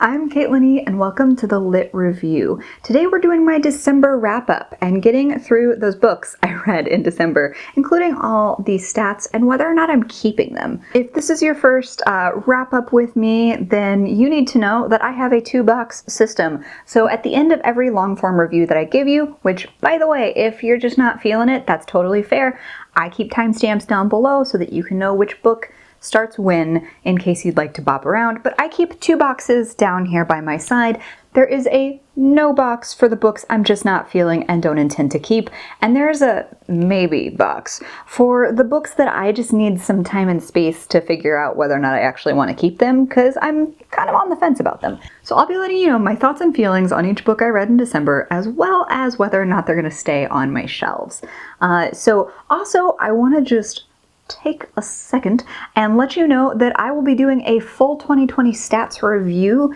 I'm Caitlin and welcome to the Lit Review. Today we're doing my December wrap-up and getting through those books I read in December, including all the stats and whether or not I'm keeping them. If this is your first wrap-up with me, then you need to know that I have a 2-box system. So at the end of every long-form review that I give you, which, by the way, if you're just not feeling it, that's totally fair, I keep timestamps down below so that you can know which book starts when, in case you'd like to bop around, but I keep 2 boxes down here by my side. There is a no box for the books I'm just not feeling and don't intend to keep, and there's a maybe box for the books that I just need some time and space to figure out whether or not I actually want to keep them, because I'm kind of on the fence about them. So I'll be letting you know my thoughts and feelings on each book I read in December, as well as whether or not they're going to stay on my shelves. So also, I want to just take a second and let you know that I will be doing a full 2020 stats review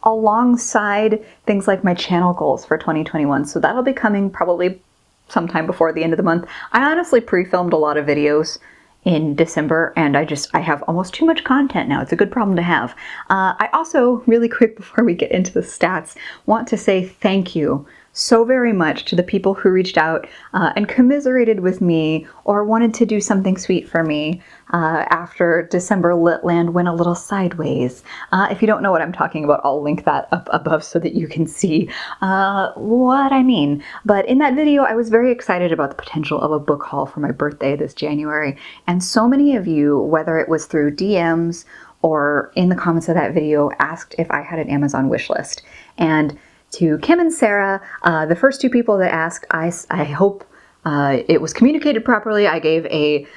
alongside things like my channel goals for 2021. So that'll be coming probably sometime before the end of the month. I honestly pre-filmed a lot of videos in December and I have almost too much content now. It's a good problem to have. I also, really quick before we get into the stats, want to say thank you so very much to the people who reached out and commiserated with me or wanted to do something sweet for me after December Litland went a little sideways. If you don't know what I'm talking about, I'll link that up above so that you can see what I mean. But in that video, I was very excited about the potential of a book haul for my birthday this January. And so many of you, whether it was through DMs or in the comments of that video, asked if I had an Amazon wish list. And to Kim and Sarah, the first 2 people that asked, I hope it was communicated properly. I gave a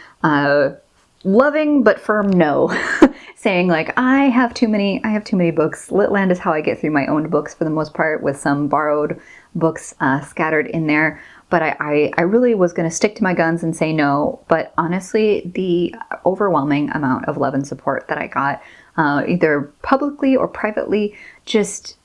loving but firm no, saying like, I have too many books. Litland is how I get through my own books for the most part, with some borrowed books scattered in there. But I really was going to stick to my guns and say no. But honestly, the overwhelming amount of love and support that I got, either publicly or privately, just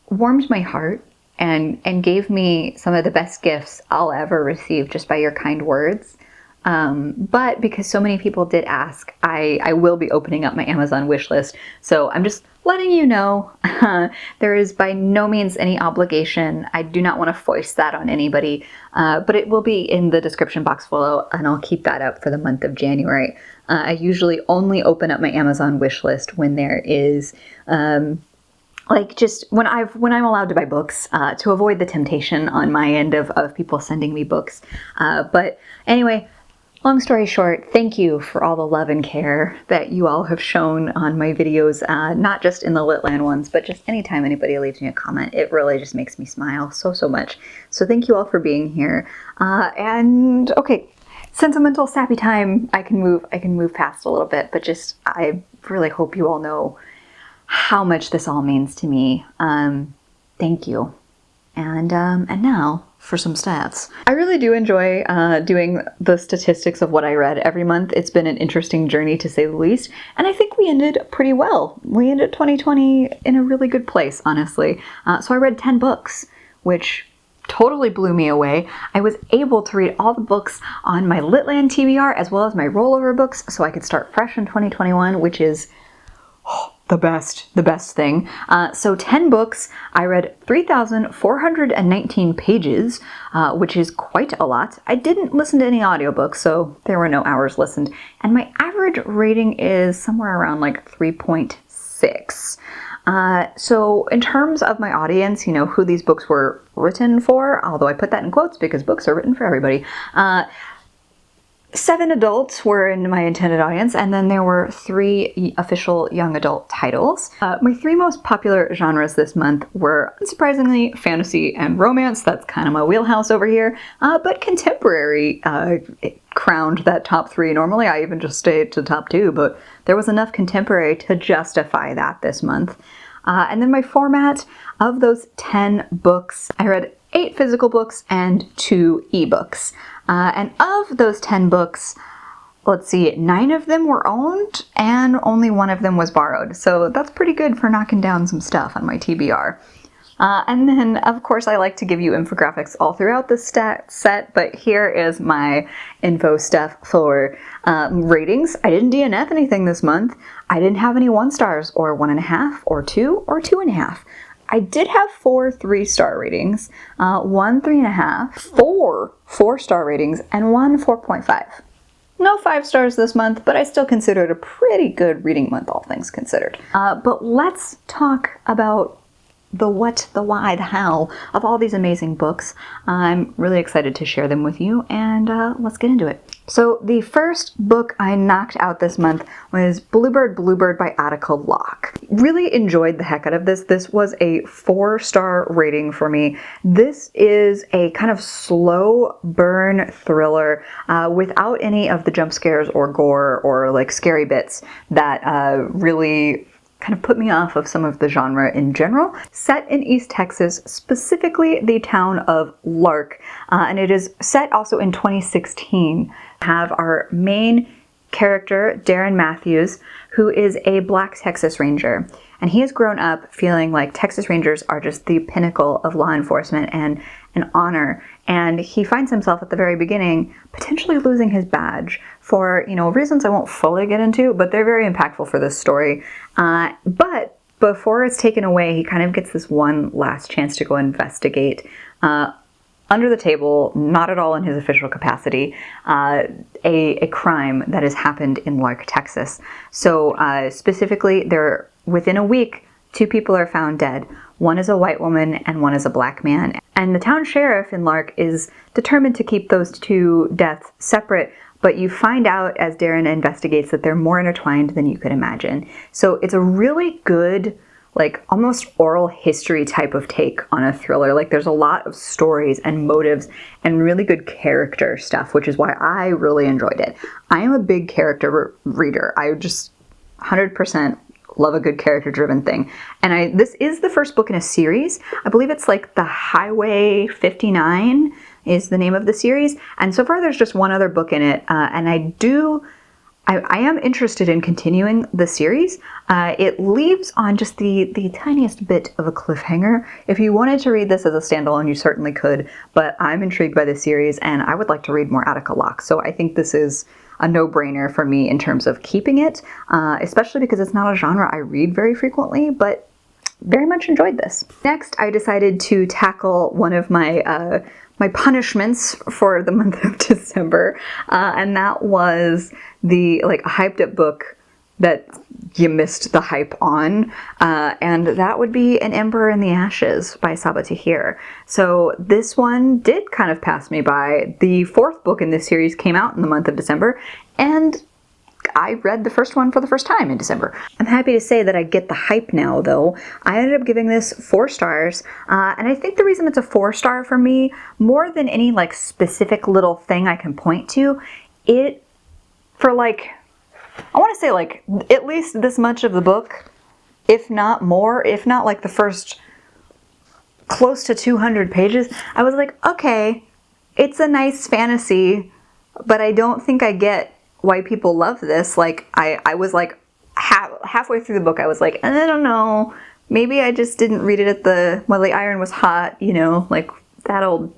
warmed my heart and gave me some of the best gifts I'll ever receive just by your kind words. But because so many people did ask, I will be opening up my Amazon wish list. So I'm just letting you know, there is by no means any obligation. I do not want to foist that on anybody, but it will be in the description box below, and I'll keep that up for the month of January. I usually only open up my Amazon wish list when there is like just when I'm allowed to buy books, to avoid the temptation on my end of people sending me books. But anyway, long story short, thank you for all the love and care that you all have shown on my videos, not just in the Litland ones, but just anytime anybody leaves me a comment. It really just makes me smile so much. So thank you all for being here. And okay, sentimental sappy time, I can move past a little bit, but just I really hope you all know how much this all means to me. Thank you. And now for some stats. I really do enjoy doing the statistics of what I read every month. It's been an interesting journey to say the least, and I think we ended pretty well. We ended 2020 in a really good place, honestly. So I read 10 books, which totally blew me away. I was able to read all the books on my Litland TBR as well as my rollover books, so I could start fresh in 2021, which is the best thing. So 10 books. I read 3,419 pages, which is quite a lot. I didn't listen to any audiobooks, so there were no hours listened. And my average rating is somewhere around like 3.6. So in terms of my audience, you know, who these books were written for, although I put that in quotes because books are written for everybody, 7 adults were in my intended audience, and then there were 3 official young adult titles. My 3 most popular genres this month were, unsurprisingly, fantasy and romance. That's kind of my wheelhouse over here. But contemporary crowned that top 3. Normally I even just stay to top 2, but there was enough contemporary to justify that this month. And then my format of those 10 books, I read 8 physical books and 2 ebooks. And of those 10 books, let's see, 9 of them were owned and only 1 of them was borrowed. So that's pretty good for knocking down some stuff on my TBR. And then, of course, I like to give you infographics all throughout the set, but here is my info stuff for ratings. I didn't DNF anything this month. I didn't have any 1 stars or 1.5 or 2 or 2.5. I did have 4 3-star ratings, 1 3.5, 4 4-star ratings, and 1 4.5. No 5 stars this month, but I still consider it a pretty good reading month, all things considered. But let's talk about the what, the why, the how of all these amazing books. I'm really excited to share them with you, and let's get into it. So the first book I knocked out this month was Bluebird, Bluebird by Atticka Locke. Really enjoyed the heck out of this. This was a 4-star rating for me. This is a kind of slow burn thriller without any of the jump scares or gore or like scary bits that really kind of put me off of some of the genre in general. Set in East Texas, specifically the town of Locke, and it is set also in 2016. Have our main character, Darren Matthews, who is a Black Texas Ranger. And he has grown up feeling like Texas Rangers are just the pinnacle of law enforcement and an honor. And he finds himself at the very beginning potentially losing his badge for, reasons I won't fully get into, but they're very impactful for this story. But before it's taken away, he kind of gets this one last chance to go investigate under the table, not at all in his official capacity, a crime that has happened in Locke, Texas. So specifically, within a week, 2 people are found dead. One is a white woman and one is a black man. And the town sheriff in Locke is determined to keep those 2 deaths separate, but you find out as Darren investigates that they're more intertwined than you could imagine. So it's a really good, like almost oral history type of take on a thriller. Like there's a lot of stories and motives and really good character stuff, which is why I really enjoyed it. I am a big character reader. I just 100% love a good character-driven thing. And this is the first book in a series. I believe it's like The Highway 59 is the name of the series. And so far there's just one other book in it. And I am interested in continuing the series. It leaves on just the tiniest bit of a cliffhanger. If you wanted to read this as a standalone, you certainly could, but I'm intrigued by the series and I would like to read more Atticka Locke. So I think this is a no-brainer for me in terms of keeping it, especially because it's not a genre I read very frequently, but very much enjoyed this. Next, I decided to tackle one of my my punishments for the month of December, and that was the a hyped up book that you missed the hype on, and that would be An Ember in the Ashes by Sabaa Tahir. So this one did kind of pass me by. The 4th book in this series came out in the month of December, and I read the first one for the first time in December. I'm happy to say that I get the hype now, though. I ended up giving this 4 stars, and I think the reason it's a 4-star for me, more than any specific little thing I can point to, I want to say at least this much of the book, if not more, if not the first close to 200 pages, I was like, okay, it's a nice fantasy, but I don't think I get why people love this. I was halfway through the book, I was like, I don't know, maybe I just didn't read it while the iron was hot, that old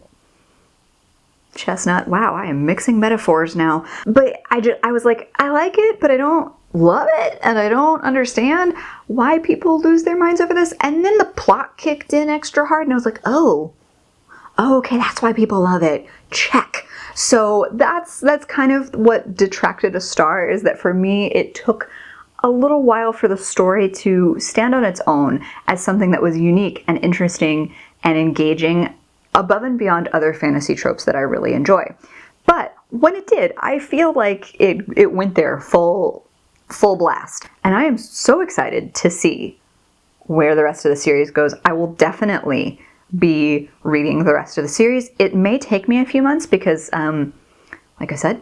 chestnut. Wow, I am mixing metaphors now. But I was like, I like it, but I don't love it, and I don't understand why people lose their minds over this. And then the plot kicked in extra hard, and I was like, oh, okay, that's why people love it. Check. So that's kind of what detracted a star, is that for me, it took a little while for the story to stand on its own as something that was unique and interesting and engaging above and beyond other fantasy tropes that I really enjoy. But when it did, I feel like it went there full blast. And I am so excited to see where the rest of the series goes. I will definitely be reading the rest of the series. It may take me a few months because, like I said,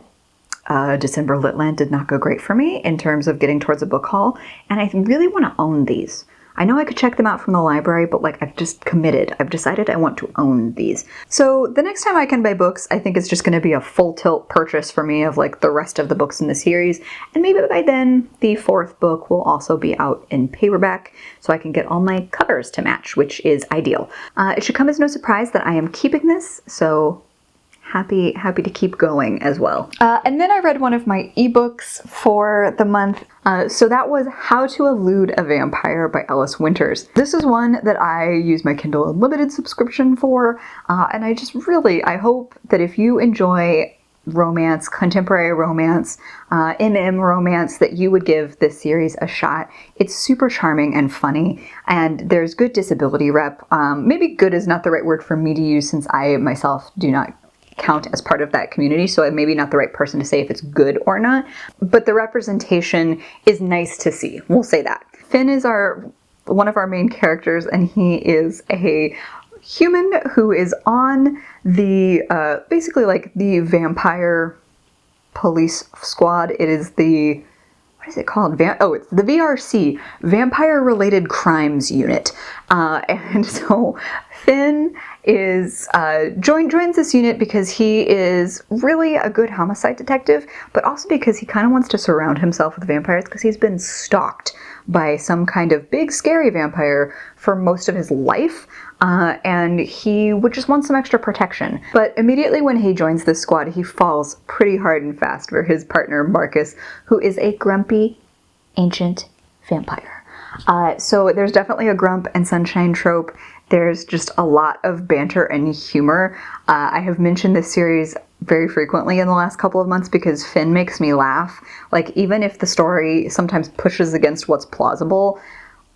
December Litland did not go great for me in terms of getting towards a book haul, and I really want to own these. I know I could check them out from the library, but like I've just committed. I've decided I want to own these. So the next time I can buy books, I think it's just going to be a full tilt purchase for me of like the rest of the books in the series. And maybe by then the 4th book will also be out in paperback so I can get all my covers to match, which is ideal. It should come as no surprise that I am keeping this, so happy to keep going as well. And then I read one of my ebooks for the month. So that was How to Elude a Vampire by Alice Winters. This is one that I use my Kindle Unlimited subscription for, and I hope that if you enjoy romance, contemporary romance, romance, that you would give this series a shot. It's super charming and funny, and there's good disability rep. Maybe good is not the right word for me to use since I myself do not count as part of that community, so I'm maybe not the right person to say if it's good or not, but the representation is nice to see. We'll say that. Finn is one of our main characters, and he is a human who is on the basically like the vampire police squad. It is the, what is it called? It's the VRC, Vampire Related Crimes Unit. And so Finn is joins this unit because he is really a good homicide detective, but also because he kind of wants to surround himself with vampires because he's been stalked by some kind of big scary vampire for most of his life, and he would just want some extra protection. But immediately when he joins this squad, he falls pretty hard and fast for his partner Marcus, who is a grumpy ancient vampire. So there's definitely a grump and sunshine trope. There's just a lot of banter and humor. I have mentioned this series very frequently in the last couple of months because Finn makes me laugh. Like, even if the story sometimes pushes against what's plausible,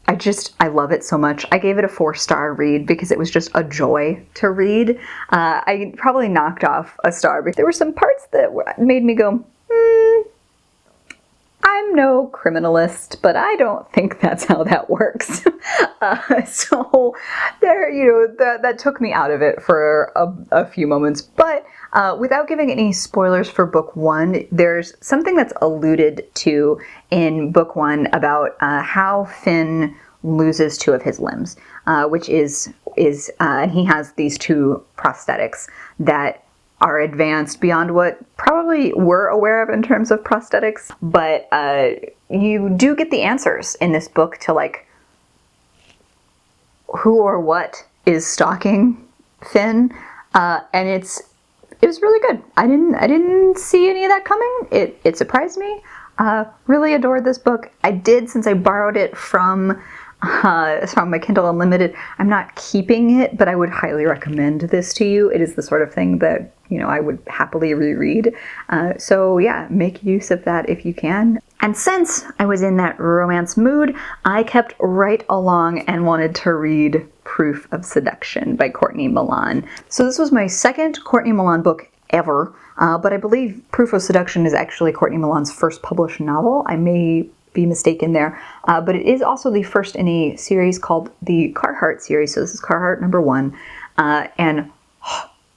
I love it so much. I gave it a 4-star read because it was just a joy to read. I probably knocked off a star because there were some parts that made me go, I'm no criminalist, but I don't think that's how that works. So there, that took me out of it for a few moments. But without giving any spoilers for book 1, there's something that's alluded to in book 1 about how Finn loses 2 of his limbs, which is and he has these 2 prosthetics that are advanced beyond what probably we're aware of in terms of prosthetics. But you do get the answers in this book to like who or what is stalking Finn, and it was really good. I didn't see any of that coming. It surprised me. Really adored this book. I did, since I borrowed it from my Kindle Unlimited. I'm not keeping it, but I would highly recommend this to you. It is the sort of thing that, I would happily reread. So yeah, make use of that if you can. And since I was in that romance mood, I kept right along and wanted to read Proof of Seduction by Courtney Milan. So this was my second Courtney Milan book ever, but I believe Proof of Seduction is actually Courtney Milan's first published novel. I may be mistaken there, but it is also the first in a series called the Carhartt series. So this is Carhartt number 1, and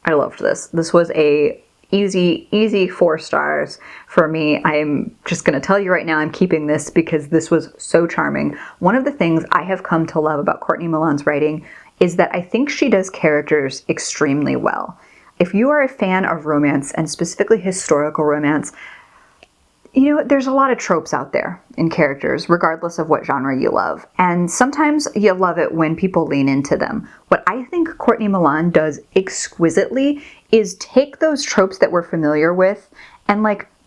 I loved this. This was a easy 4 stars for me. I'm just going to tell you right now, I'm keeping this because this was so charming. One of the things I have come to love about Courtney Milan's writing is that I think she does characters extremely well. If you are a fan of romance, and specifically historical romance, there's a lot of tropes out there in characters, regardless of what genre you love. And sometimes you love it when people lean into them. What I think Courtney Milan does exquisitely is take those tropes that we're familiar with and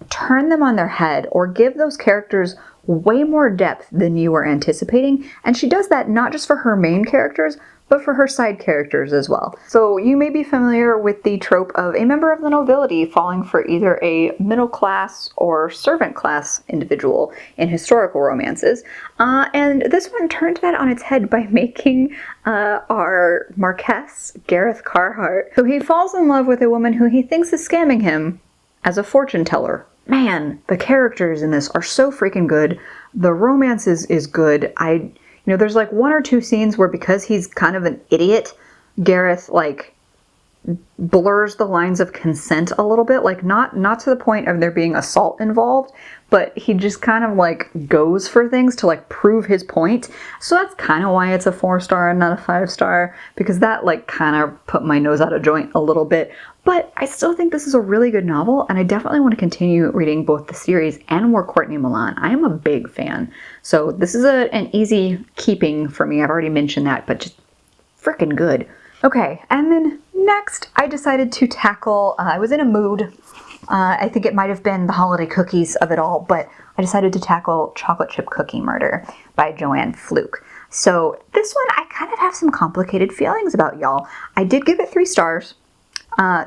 turn them on their head, or give those characters way more depth than you were anticipating. And she does that not just for her main characters, but for her side characters as well. So you may be familiar with the trope of a member of the nobility falling for either a middle class or servant class individual in historical romances. And this one turned that on its head by making our Marquess, Gareth Carhart, who he falls in love with a woman who he thinks is scamming him as a fortune teller. Man, the characters in this are so freaking good. The romance is good. There's 1 or 2 scenes where, because he's kind of an idiot, Gareth blurs the lines of consent a little bit, like not to the point of there being assault involved, but he just kind of like goes for things to like prove his point. So that's kind of why it's a 4-star and not a 5-star, because that like kind of put my nose out of joint a little bit. But I still think this is a really good novel, and I definitely want to continue reading both the series and more Courtney and Milan. I am a big fan. So this is an easy keeping for me. I've already mentioned that, but just freaking good. Okay, and then next I decided to tackle, I was in a mood, I think it might have been the holiday cookies of it all, but I decided to tackle Chocolate Chip Cookie Murder by Joanne Fluke. So this one I kind of have some complicated feelings about, y'all. I did give it 3 stars,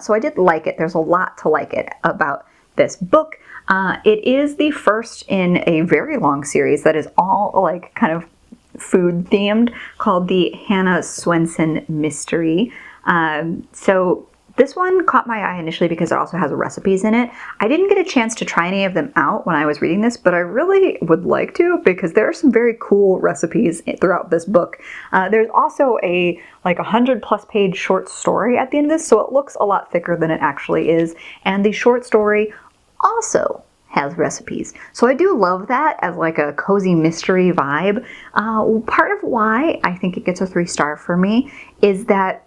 so I did like it. There's a lot to like it about this book. It is the first in a very long series that is all like kind of food themed, called the Hannah Swenson Mystery. So this one caught my eye initially because it also has recipes in it. I didn't get a chance to try any of them out when I was reading this, but I really would like to, because there are some very cool recipes throughout this book. There's also a like 100+ page short story at the end of this, so it looks a lot thicker than it actually is. And the short story also has recipes. So I do love that as like a cozy mystery vibe. Part of why I think it gets a 3-star for me is that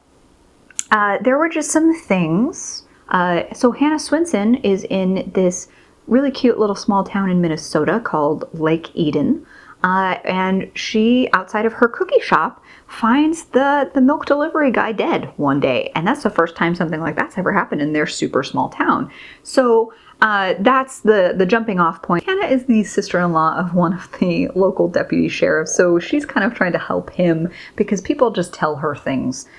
there were just some things. So Hannah Swenson is in this really cute little small town in Minnesota called Lake Eden. And she, outside of her cookie shop, finds the milk delivery guy dead one day. And that's the first time something like that's ever happened in their super small town. So that's the jumping off point. Hannah is the sister-in-law of one of the local deputy sheriffs, so she's kind of trying to help him because people just tell her things,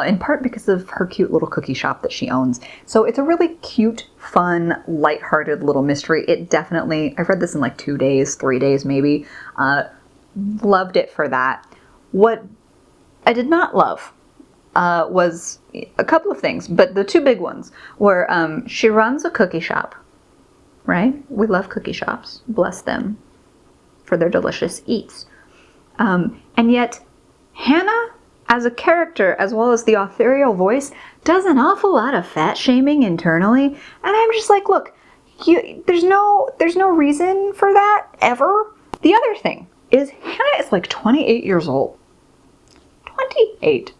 in part because of her cute little cookie shop that she owns. So it's a really cute, fun, lighthearted little mystery. It definitely, I've read this in like 2 days, 3 days maybe. Loved it for that. What I did not love was a couple of things, but the 2 big ones were she runs a cookie shop. Right? We love cookie shops. Bless them for their delicious eats. And yet, Hannah, as a character, as well as the authorial voice, does an awful lot of fat shaming internally. And I'm just like, look, there's no reason for that, ever. The other thing is, Hannah is like 28 years old. 28.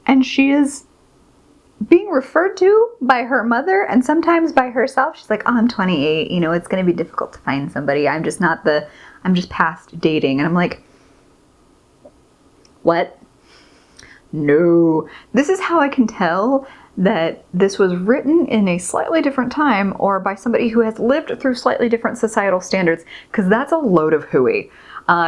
And she is being referred to by her mother and sometimes by herself. She's like, oh, I'm 28, you know, it's going to be difficult to find somebody. I'm just past dating. And I'm like, what? No. This is how I can tell that this was written in a slightly different time or by somebody who has lived through slightly different societal standards, because that's a load of hooey.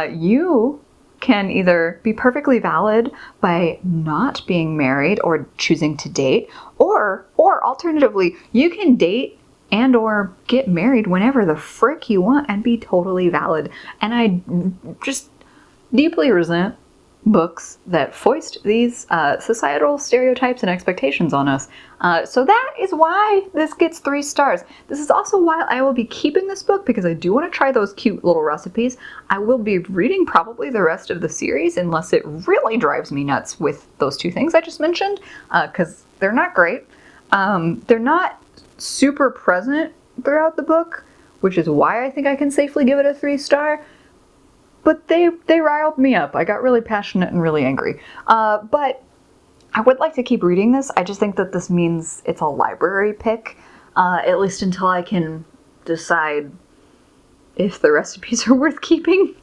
You can either be perfectly valid by not being married or choosing to date, or alternatively, you can date and or get married whenever the frick you want and be totally valid. And I just deeply resent books that foist these societal stereotypes and expectations on us. So that is why this gets 3 stars. This is also why I will be keeping this book, because I do want to try those cute little recipes. I will be reading probably the rest of the series unless it really drives me nuts with those 2 things I just mentioned, because they're not great. They're not super present throughout the book, which is why I think I can safely give it a 3-star. But they riled me up. I got really passionate and really angry. But I would like to keep reading this. I just think that this means it's a library pick, at least until I can decide if the recipes are worth keeping.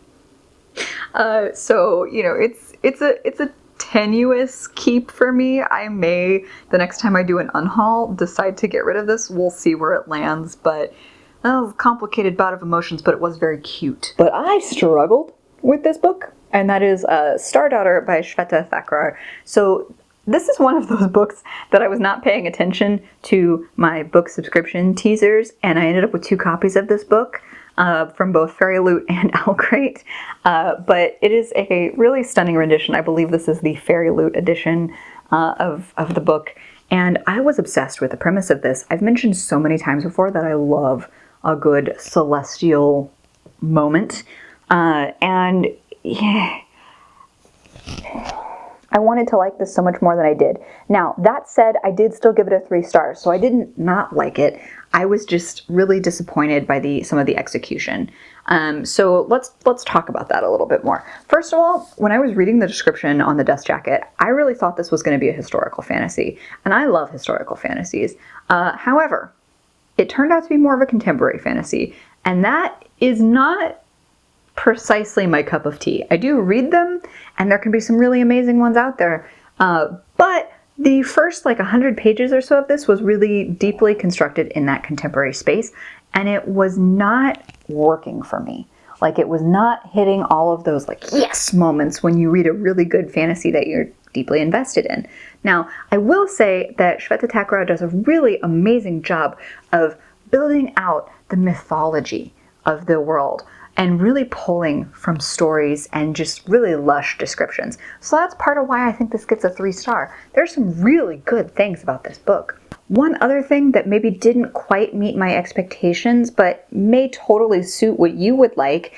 So, you know, it's a tenuous keep for me. I may, the next time I do an unhaul, decide to get rid of this. We'll see where it lands, but complicated bout of emotions, but it was very cute. But I struggled with this book, and that is Star Daughter by Shveta Thakrar. So this is one of those books that I was not paying attention to my book subscription teasers, and I ended up with 2 copies of this book from both Fairytales and Owlcrate. But it is a really stunning rendition. I believe this is the Fairytales edition of the book, and I was obsessed with the premise of this. I've mentioned so many times before that I love a good celestial moment. And yeah, I wanted to like this so much more than I did. Now, that said, I did still give it a 3 stars, so I didn't not like it. I was just really disappointed by some of the execution. So let's talk about that a little bit more. First of all, when I was reading the description on the dust jacket, I really thought this was going to be a historical fantasy, and I love historical fantasies. However, it turned out to be more of a contemporary fantasy, and that is not precisely my cup of tea. I do read them, and there can be some really amazing ones out there, but the first 100 pages or so of this was really deeply constructed in that contemporary space, and it was not working for me. It was not hitting all of those yes moments when you read a really good fantasy that you're deeply invested in. Now, I will say that Shveta Thakrar does a really amazing job of building out the mythology of the world and really pulling from stories and just really lush descriptions. So that's part of why I think this gets a 3 star. There's some really good things about this book. One other thing that maybe didn't quite meet my expectations, but may totally suit what you would like.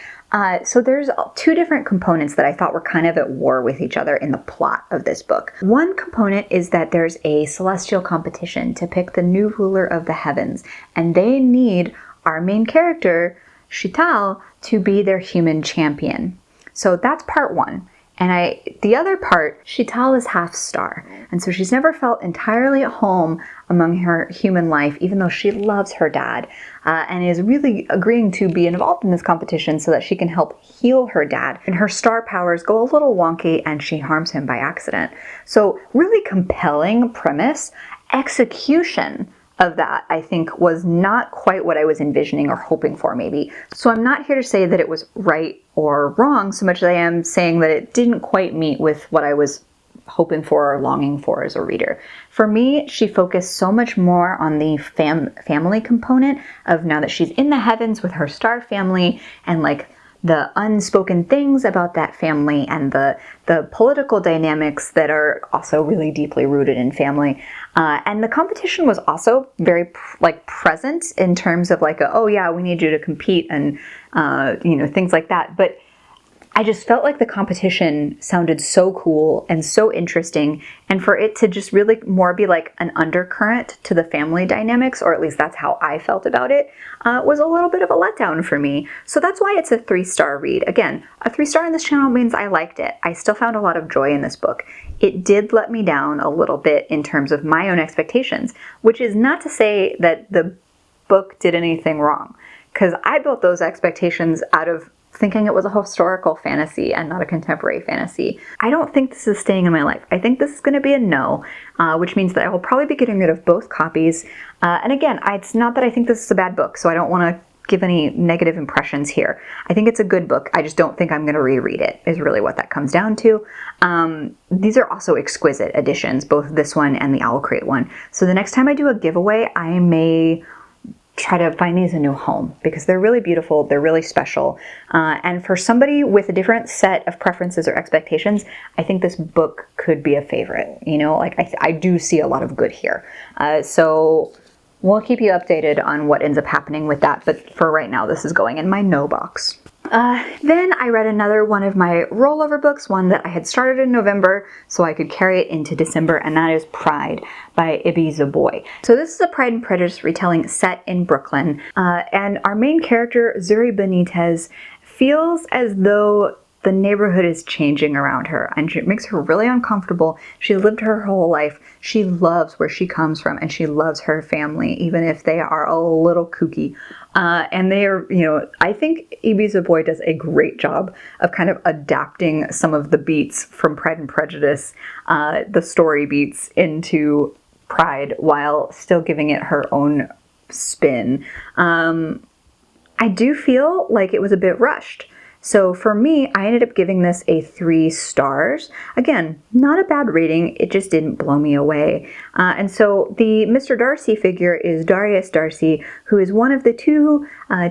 So there's 2 different components that I thought were kind of at war with each other in the plot of this book. One component is that there's a celestial competition to pick the new ruler of the heavens, and they need our main character, Shveta, to be their human champion. So that's part 1. And the other part, Shveta is half star. And so she's never felt entirely at home among her human life, even though she loves her dad, and is really agreeing to be involved in this competition so that she can help heal her dad. And her star powers go a little wonky and she harms him by accident. So really compelling premise. Execution of that, I think, was not quite what I was envisioning or hoping for, maybe. So I'm not here to say that it was right or wrong so much as I am saying that it didn't quite meet with what I was hoping for or longing for as a reader. For me, she focused so much more on the family component of now that she's in the heavens with her star family and the unspoken things about that family and the political dynamics that are also really deeply rooted in family. And the competition was also very present in terms of oh yeah, we need you to compete and things like that. But I just felt like the competition sounded so cool and so interesting, and for it to just really more be an undercurrent to the family dynamics, or at least that's how I felt about it, was a little bit of a letdown for me. So that's why it's a 3-star read. Again, a 3-star in this channel means I liked it. I still found a lot of joy in this book. It did let me down a little bit in terms of my own expectations, which is not to say that the book did anything wrong, because I built those expectations out of thinking it was a historical fantasy and not a contemporary fantasy. I don't think this is staying in my life. I think this is going to be a no, which means that I will probably be getting rid of both copies. And again, it's not that I think this is a bad book, so I don't want to give any negative impressions here. I think it's a good book. I just don't think I'm going to reread it, is really what that comes down to. These are also exquisite editions, both this one and the Owl Crate one. So the next time I do a giveaway, I may try to find these a new home because they're really beautiful, they're really special, and for somebody with a different set of preferences or expectations, I think this book could be a favorite. I do see a lot of good here, so we'll keep you updated on what ends up happening with that, but for right now this is going in my no box. Then I read another one of my rollover books, one that I had started in November so I could carry it into December, and that is Pride by Ibi Zoboi. So this is a Pride and Prejudice retelling set in Brooklyn, and our main character, Zuri Benitez, feels as though the neighborhood is changing around her, and it makes her really uncomfortable. She lived her whole life. She loves where she comes from, and she loves her family, even if they are a little kooky. And they are, I think Ibi Zoboi does a great job of kind of adapting some of the beats from Pride and Prejudice, the story beats, into Pride while still giving it her own spin. I do feel like it was a bit rushed. So for me, I ended up giving this a 3 stars. Again, not a bad rating, it just didn't blow me away. And so the Mr. Darcy figure is Darius Darcy, who is one of the 2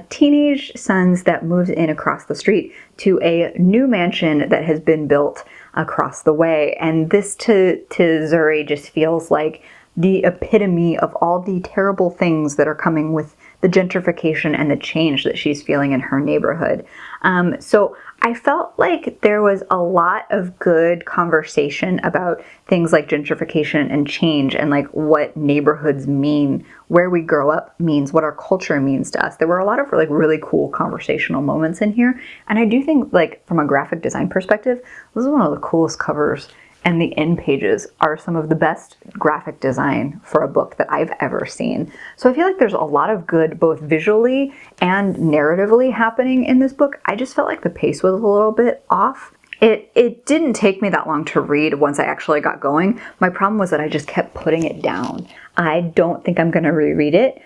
teenage sons that moves in across the street to a new mansion that has been built across the way. And this to Zuri just feels like the epitome of all the terrible things that are coming with the gentrification and the change that she's feeling in her neighborhood. So I felt like there was a lot of good conversation about things like gentrification and change and like what neighborhoods mean, where we grow up means, what our culture means to us. There were a lot of like really cool conversational moments in here. And I do think like from a graphic design perspective, this is one of the coolest covers, and the end pages are some of the best graphic design for a book that I've ever seen. So I feel like there's a lot of good both visually and narratively happening in this book. I just felt like the pace was a little bit off. It didn't take me that long to read once I actually got going. My problem was that I just kept putting it down. I don't think I'm going to reread it.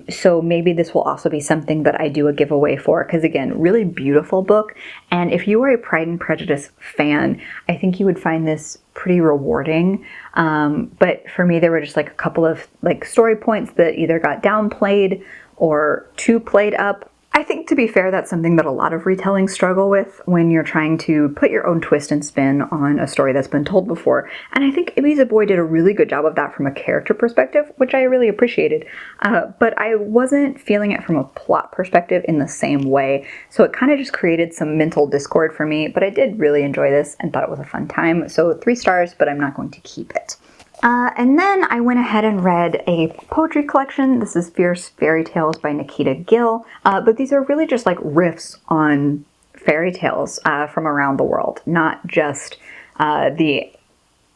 So maybe this will also be something that I do a giveaway for, because again, really beautiful book. And if you are a Pride and Prejudice fan, I think you would find this pretty rewarding. But for me, there were just like a couple of like story points that either got downplayed or too played up. I think, to be fair, that's something that a lot of retellings struggle with when you're trying to put your own twist and spin on a story that's been told before. And I think Ibi Zoboi did a really good job of that from a character perspective, which I really appreciated. But I wasn't feeling it from a plot perspective in the same way. So it kind of just created some mental discord for me. But I did really enjoy this and thought it was a fun time. So 3 stars, but I'm not going to keep it. And then I went ahead and read a poetry collection. This is Fierce Fairytales by Nikita Gill. But these are really just like riffs on fairy tales from around the world, not just the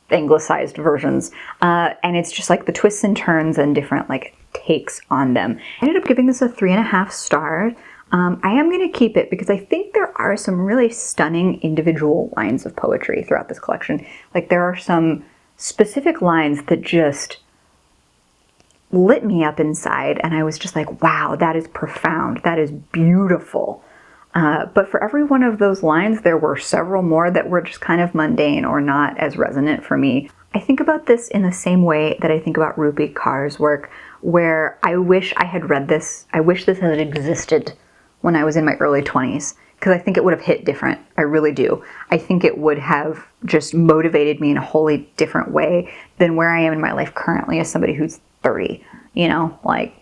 anglicized versions. And it's just like the twists and turns and different like takes on them. I ended up giving this a 3.5 stars. I am going to keep it because I think there are some really stunning individual lines of poetry throughout this collection. Like there are some specific lines that just lit me up inside, and I was just like, wow, that is profound, that is beautiful. But for every one of those lines, there were several more that were just kind of mundane or not as resonant for me. I think about this in the same way that I think about Rupi Kaur's work, where I wish I had read this, I wish this had existed when I was in my early 20s. Because I think it would have hit different. I really do. I think it would have just motivated me in a wholly different way than where I am in my life currently as somebody who's 30. You know, like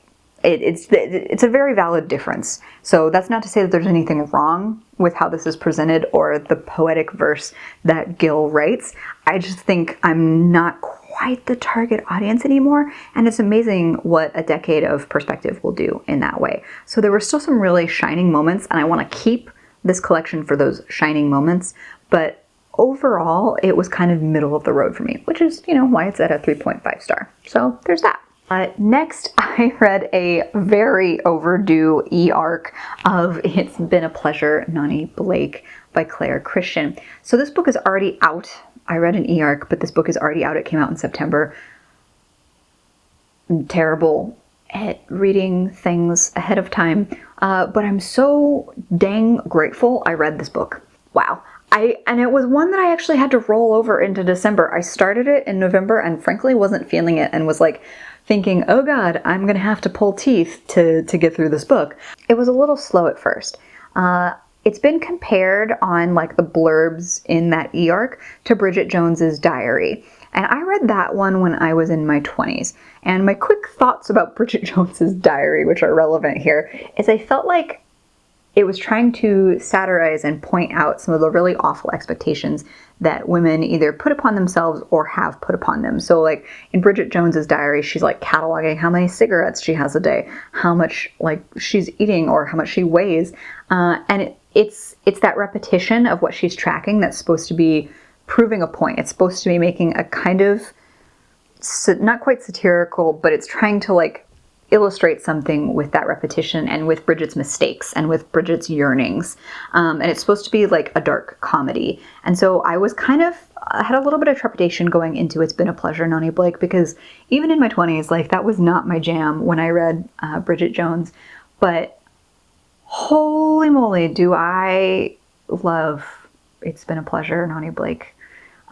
it's a very valid difference. So that's not to say that there's anything wrong with how this is presented or the poetic verse that Gill writes. I just think I'm not quite the target audience anymore, and it's amazing what a decade of perspective will do in that way. So there were still some really shining moments, and I want to keep this collection for those shining moments, but overall it was kind of middle of the road for me, which is, you know, why it's at a 3.5 star. So there's that. Next, I read a very overdue e-arc of It's Been a Pleasure, Noni Blake by Claire Christian. So this book is already out. I read an e-arc, but this book is already out. It came out in September. I'm terrible at reading things ahead of time, but I'm so dang grateful I read this book. Wow. And it was one that I actually had to roll over into December. I started it in November and frankly wasn't feeling it and was like thinking, oh God, I'm gonna have to pull teeth to get through this book. It was a little slow at first. It's been compared on like the blurbs in that e-arc to Bridget Jones's Diary. And I read that one when I was in my 20s. And my quick thoughts about Bridget Jones's Diary, which are relevant here, is I felt like it was trying to satirize and point out some of the really awful expectations that women either put upon themselves or have put upon them. So like in Bridget Jones's Diary, she's like cataloging how many cigarettes she has a day, how much like she's eating or how much she weighs. And it's that repetition of what she's tracking that's supposed to be proving a point. It's supposed to be making a kind of, not quite satirical, but it's trying to like illustrate something with that repetition and with Bridget's mistakes and with Bridget's yearnings. And it's supposed to be like a dark comedy. And so I was kind of, I had a little bit of trepidation going into It's Been a Pleasure, Noni Blake, because even in my 20s, like that was not my jam when I read Bridget Jones. But holy moly, do I love It's Been a Pleasure, Noni Blake.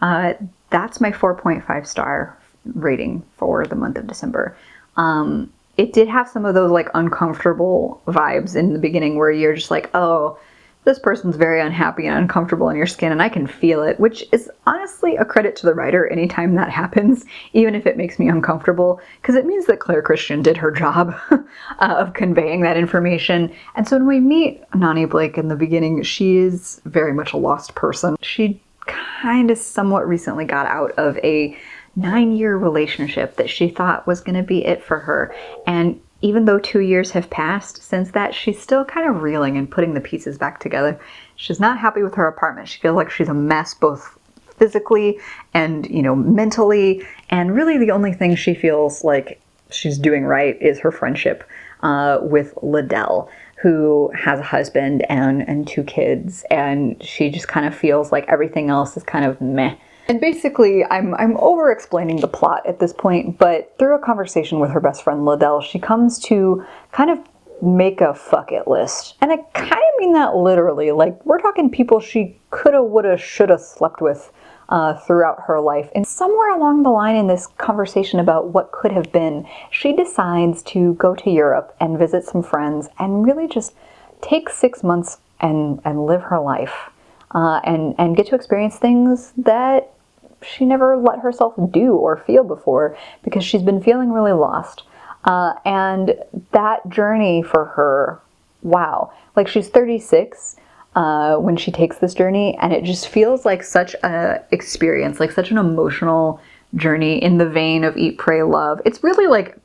That's my 4.5 star rating for the month of December. It did have some of those like uncomfortable vibes in the beginning where you're just like, oh, this person's very unhappy and uncomfortable in your skin, and I can feel it, which is honestly a credit to the writer anytime that happens, even if it makes me uncomfortable, because it means that Claire Christian did her job of conveying that information. And so when we meet Noni Blake in the beginning, she is very much a lost person. She kind of somewhat recently got out of a 9-year relationship that she thought was going to be it for her, and even though 2 years have passed since that, she's still kind of reeling and putting the pieces back together. She's not happy with her apartment. She feels like she's a mess, both physically and, mentally. And really the only thing she feels like she's doing right is her friendship with Liddell, who has a husband and 2 kids. And she just kind of feels like everything else is kind of meh. And basically, I'm over-explaining the plot at this point, but through a conversation with her best friend Liddell, she comes to kind of make a fuck it list. And I kind of mean that literally. Like, we're talking people she coulda, woulda, shoulda slept with throughout her life. And somewhere along the line in this conversation about what could have been, she decides to go to Europe and visit some friends and really just take 6 months and live her life and get to experience things that she never let herself do or feel before, because she's been feeling really lost. And that journey for her, wow. Like, she's 36 when she takes this journey, and it just feels like such an experience, like such an emotional journey in the vein of Eat, Pray, Love. It's really like,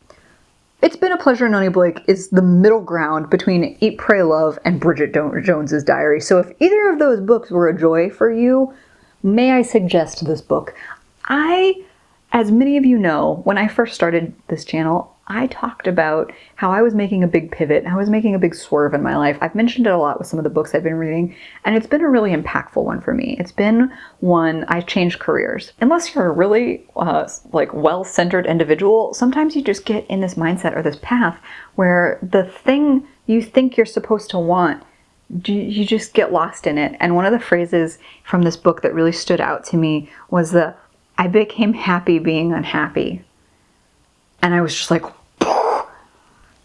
It's Been a Pleasure, Noni Blake is the middle ground between Eat, Pray, Love and Bridget Jones's Diary. So if either of those books were a joy for you, may I suggest this book. As many of you know, when I first started this channel, I talked about how I was making a big pivot. I was making a big swerve in my life. I've mentioned it a lot with some of the books I've been reading, and it's been a really impactful one for me. It's been one, I've changed careers. Unless you're a really well-centered individual, sometimes you just get in this mindset or this path where the thing you think you're supposed to want, you just get lost in it. And one of the phrases from this book that really stood out to me was I became happy being unhappy. And I was just like,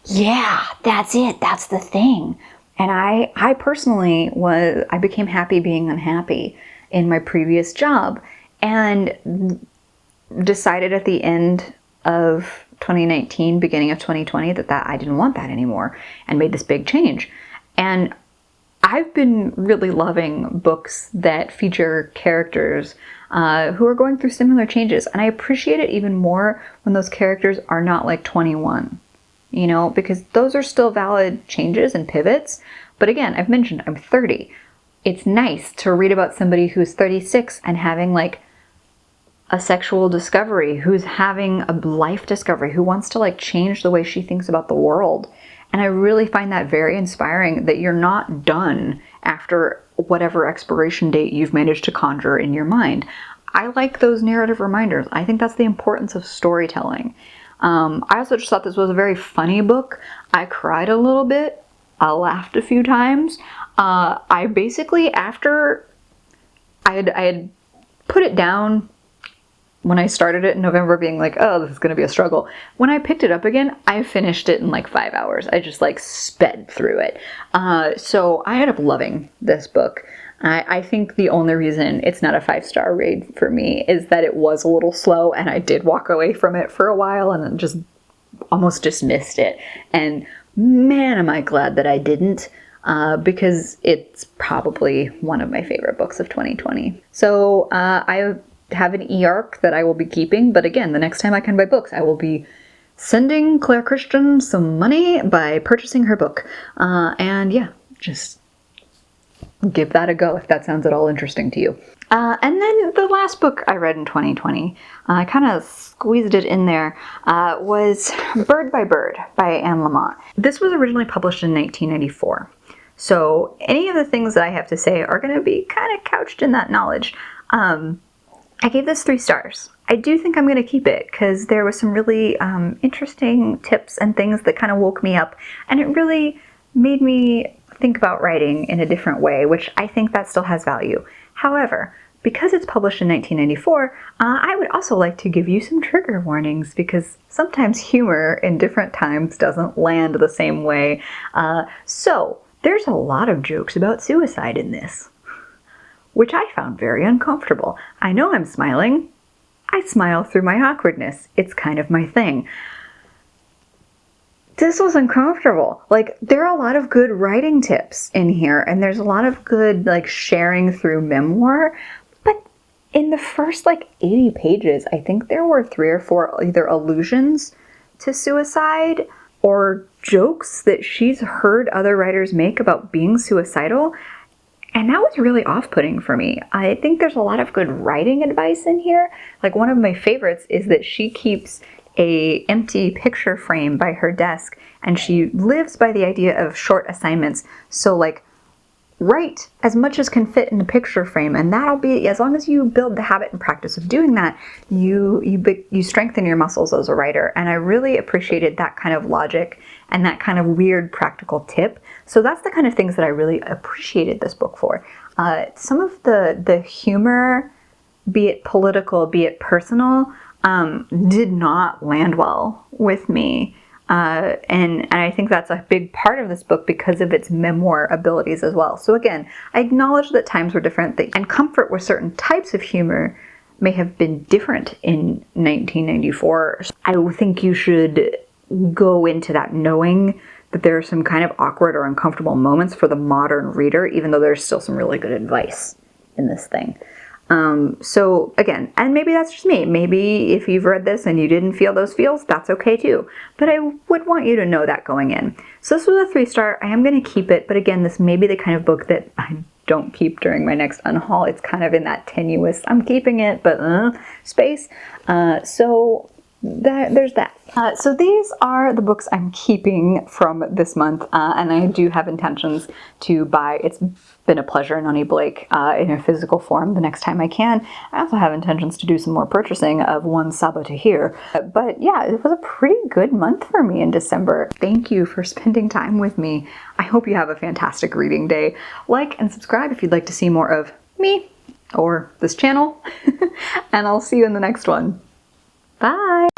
yeah, that's it. That's the thing. And I personally I became happy being unhappy in my previous job, and decided at the end of 2019, beginning of 2020, that I didn't want that anymore, and made this big change. And I've been really loving books that feature characters who are going through similar changes. And I appreciate it even more when those characters are not like 21, because those are still valid changes and pivots. But again, I've mentioned I'm 30. It's nice to read about somebody who's 36 and having like a sexual discovery, who's having a life discovery, who wants to like change the way she thinks about the world. And I really find that very inspiring, that you're not done after whatever expiration date you've managed to conjure in your mind. I like those narrative reminders. I think that's the importance of storytelling. I also just thought this was a very funny book. I cried a little bit. I laughed a few times. I basically, after I had put it down when I started it in November, being like, oh, this is going to be a struggle. When I picked it up again, I finished it in like 5 hours. I just like sped through it. So I ended up loving this book. I think the only reason it's not a 5-star read for me is that it was a little slow, and I did walk away from it for a while and then just almost dismissed it. And man, am I glad that I didn't, because it's probably one of my favorite books of 2020. So I have an e-arc that I will be keeping, but again, the next time I can buy books, I will be sending Claire Christian some money by purchasing her book. And yeah, just give that a go if that sounds at all interesting to you. And then the last book I read in 2020, I kind of squeezed it in there, was Bird by Bird by Anne Lamott. This was originally published in 1994. So any of the things that I have to say are going to be kind of couched in that knowledge. I gave this 3 stars. I do think I'm going to keep it because there was some really interesting tips and things that kind of woke me up, and it really made me think about writing in a different way, which I think that still has value. However, because it's published in 1994, I would also like to give you some trigger warnings, because sometimes humor in different times doesn't land the same way. So There's a lot of jokes about suicide in this, which I found very uncomfortable. I know I'm smiling. I smile through my awkwardness. It's kind of my thing. This was uncomfortable. Like, there are a lot of good writing tips in here, and there's a lot of good, like, sharing through memoir, but in the first, like, 80 pages, I think there were 3 or 4 either allusions to suicide or jokes that she's heard other writers make about being suicidal, and that was really off-putting for me. I think there's a lot of good writing advice in here. Like, one of my favorites is that she keeps a empty picture frame by her desk, and she lives by the idea of short assignments. So, like, write as much as can fit in the picture frame, and that'll be, as long as you build the habit and practice of doing that, you strengthen your muscles as a writer. And I really appreciated that kind of logic and that kind of weird practical tip. So that's the kind of things that I really appreciated this book for. Some of the humor, be it political, be it personal, did not land well with me. And I think that's a big part of this book because of its memoir abilities as well. So again, I acknowledge that times were different, and comfort with certain types of humor may have been different in 1994. I think you should go into that knowing that there are some kind of awkward or uncomfortable moments for the modern reader, even though there's still some really good advice in this thing. So again, and maybe that's just me. Maybe if you've read this and you didn't feel those feels, that's okay too. But I would want you to know that going in. So this was a 3-star. I am going to keep it, but again, this may be the kind of book that I don't keep during my next unhaul. It's kind of in that tenuous, I'm keeping it, but space. So there's that. So these are the books I'm keeping from this month, and I do have intentions to buy. It's been a pleasure, Noni Blake, in a physical form the next time I can. I also have intentions to do some more purchasing of one Sabaa Tahir. But yeah, it was a pretty good month for me in December. Thank you for spending time with me. I hope you have a fantastic reading day. Like and subscribe if you'd like to see more of me or this channel, and I'll see you in the next one. Bye!